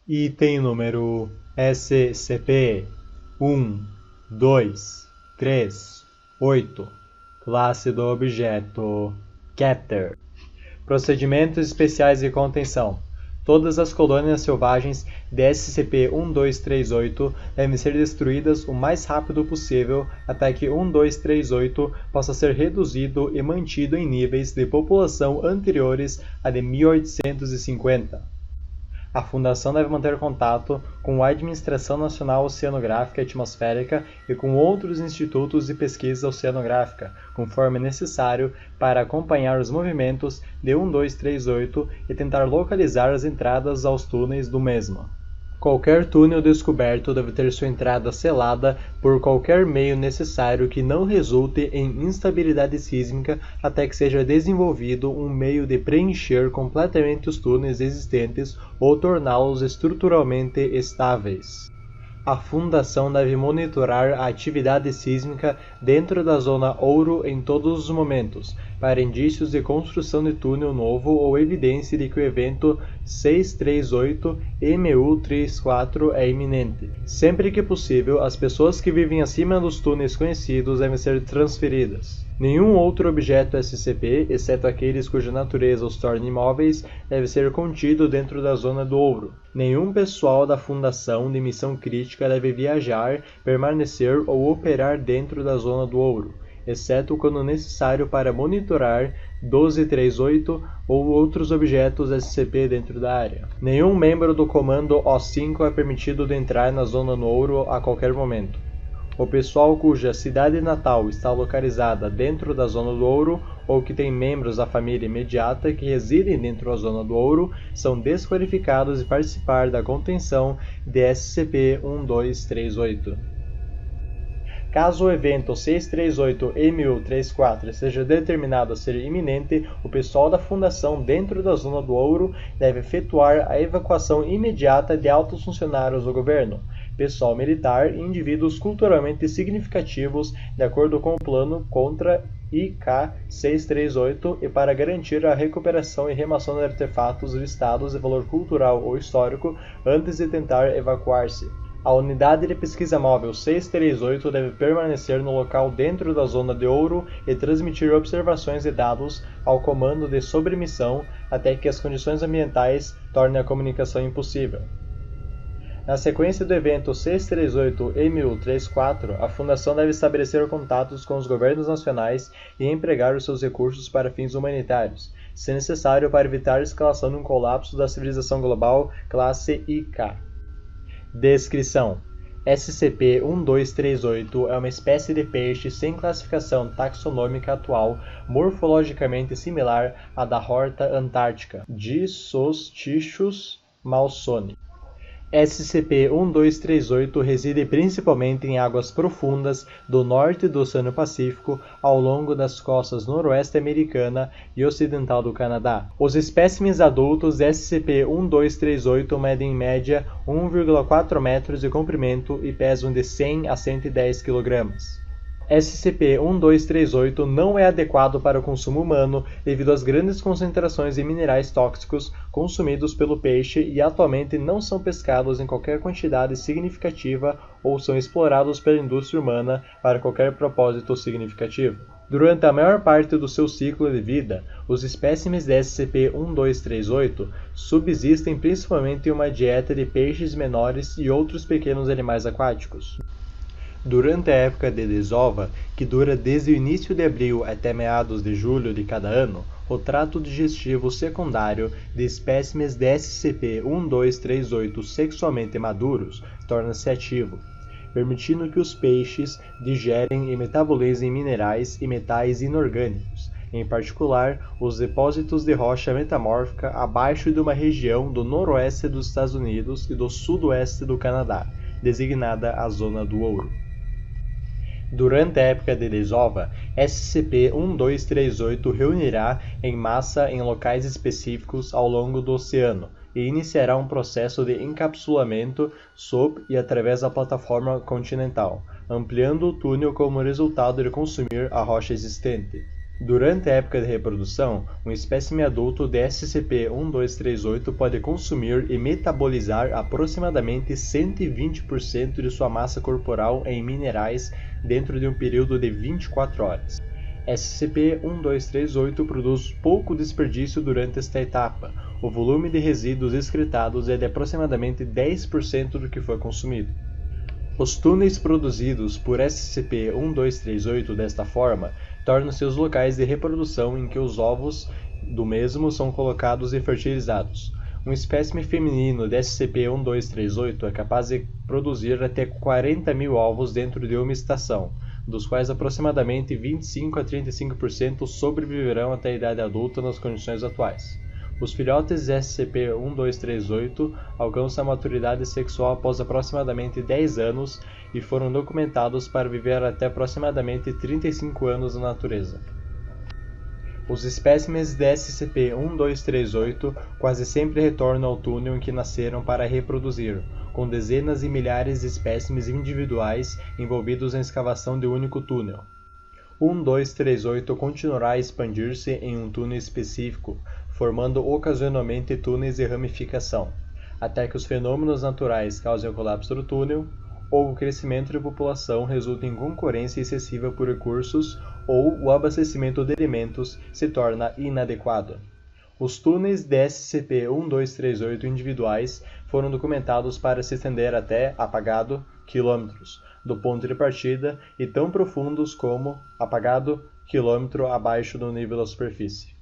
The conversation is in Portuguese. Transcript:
Item número SCP-1238. Classe do objeto Keter. Procedimentos especiais de contenção. Todas as colônias selvagens de SCP-1238 devem ser destruídas o mais rápido possível até que 1238 possa ser reduzido e mantido em níveis de população anteriores a de 1850. A Fundação deve manter contato com a Administração Nacional Oceanográfica e Atmosférica e com outros institutos de pesquisa oceanográfica, conforme necessário, para acompanhar os movimentos de 1238 e tentar localizar as entradas aos túneis do mesmo. Qualquer túnel descoberto deve ter sua entrada selada por qualquer meio necessário que não resulte em instabilidade sísmica até que seja desenvolvido um meio de preencher completamente os túneis existentes ou torná-los estruturalmente estáveis. A Fundação deve monitorar a atividade sísmica dentro da Zona Ouro em todos os momentos, para indícios de construção de túnel novo ou evidência de que o evento 638-MU34 é iminente. Sempre que possível, as pessoas que vivem acima dos túneis conhecidos devem ser transferidas. Nenhum outro objeto SCP, exceto aqueles cuja natureza os torna imóveis, deve ser contido dentro da Zona do Ouro. Nenhum pessoal da Fundação de missão crítica deve viajar, permanecer ou operar dentro da Zona do Ouro, exceto quando necessário para monitorar 1238 ou outros objetos SCP dentro da área. Nenhum membro do Comando O5 é permitido de entrar na Zona do Ouro a qualquer momento. O pessoal cuja cidade natal está localizada dentro da Zona do Ouro ou que tem membros da família imediata que residem dentro da Zona do Ouro são desqualificados de participar da contenção de SCP-1238. Caso o evento 638-MU34 seja determinado a ser iminente, o pessoal da Fundação dentro da Zona do Ouro deve efetuar a evacuação imediata de altos funcionários do governo, pessoal militar e indivíduos culturalmente significativos de acordo com o plano contra IK-638 e para garantir a recuperação e remoção de artefatos listados de valor cultural ou histórico antes de tentar evacuar-se. A Unidade de Pesquisa Móvel 638 deve permanecer no local dentro da Zona de Ouro e transmitir observações e dados ao Comando de Sobremissão até que as condições ambientais tornem a comunicação impossível. Na sequência do evento 638-MU34, a Fundação deve estabelecer contatos com os governos nacionais e empregar os seus recursos para fins humanitários, se necessário para evitar a escalação de um colapso da civilização global classe IK. Descrição: SCP-1238 é uma espécie de peixe sem classificação taxonômica atual, morfologicamente similar à da horta antártica, Dissostichus malsoni. SCP-1238 reside principalmente em águas profundas do norte do Oceano Pacífico, ao longo das costas noroeste americana e ocidental do Canadá. Os espécimes adultos de SCP-1238 medem em média 1,4 metros de comprimento e pesam de 100 a 110 kg. SCP-1238 não é adequado para o consumo humano devido às grandes concentrações de minerais tóxicos consumidos pelo peixe e atualmente não são pescados em qualquer quantidade significativa ou são explorados pela indústria humana para qualquer propósito significativo. Durante a maior parte do seu ciclo de vida, os espécimes de SCP-1238 subsistem principalmente em uma dieta de peixes menores e outros pequenos animais aquáticos. Durante a época de desova, que dura desde o início de abril até meados de julho de cada ano, o trato digestivo secundário de espécimes de SCP-1238 sexualmente maduros torna-se ativo, permitindo que os peixes digerem e metabolizem minerais e metais inorgânicos, em particular os depósitos de rocha metamórfica abaixo de uma região do noroeste dos Estados Unidos e do sudoeste do Canadá, designada a Zona do Ouro. Durante a época de desova, SCP-1238 reunirá em massa em locais específicos ao longo do oceano e iniciará um processo de encapsulamento sob e através da plataforma continental, ampliando o túnel como resultado de consumir a rocha existente. Durante a época de reprodução, um espécime adulto de SCP-1238 pode consumir e metabolizar aproximadamente 120% de sua massa corporal em minerais dentro de um período de 24 horas. SCP-1238 produz pouco desperdício durante esta etapa. O volume de resíduos excretados é de aproximadamente 10% do que foi consumido. Os túneis produzidos por SCP-1238 desta forma tornam-se os locais de reprodução em que os ovos do mesmo são colocados e fertilizados. Um espécime feminino de SCP-1238 é capaz de produzir até 40.000 ovos dentro de uma estação, dos quais aproximadamente 25 a 35% sobreviverão até a idade adulta nas condições atuais. Os filhotes de SCP-1238 alcançam a maturidade sexual após aproximadamente 10 anos e foram documentados para viver até aproximadamente 35 anos na natureza. Os espécimes de SCP-1238 quase sempre retornam ao túnel em que nasceram para reproduzir, com dezenas e milhares de espécimes individuais envolvidos na escavação de um único túnel. 1238 continuará a expandir-se em um túnel específico, formando ocasionalmente túneis de ramificação, até que os fenômenos naturais causem o colapso do túnel, ou o crescimento de população resulte em concorrência excessiva por recursos, ou o abastecimento de alimentos se torna inadequado. Os túneis de SCP-1238 individuais foram documentados para se estender até, apagado, quilômetros do ponto de partida e tão profundos como, apagado, quilômetro abaixo do nível da superfície.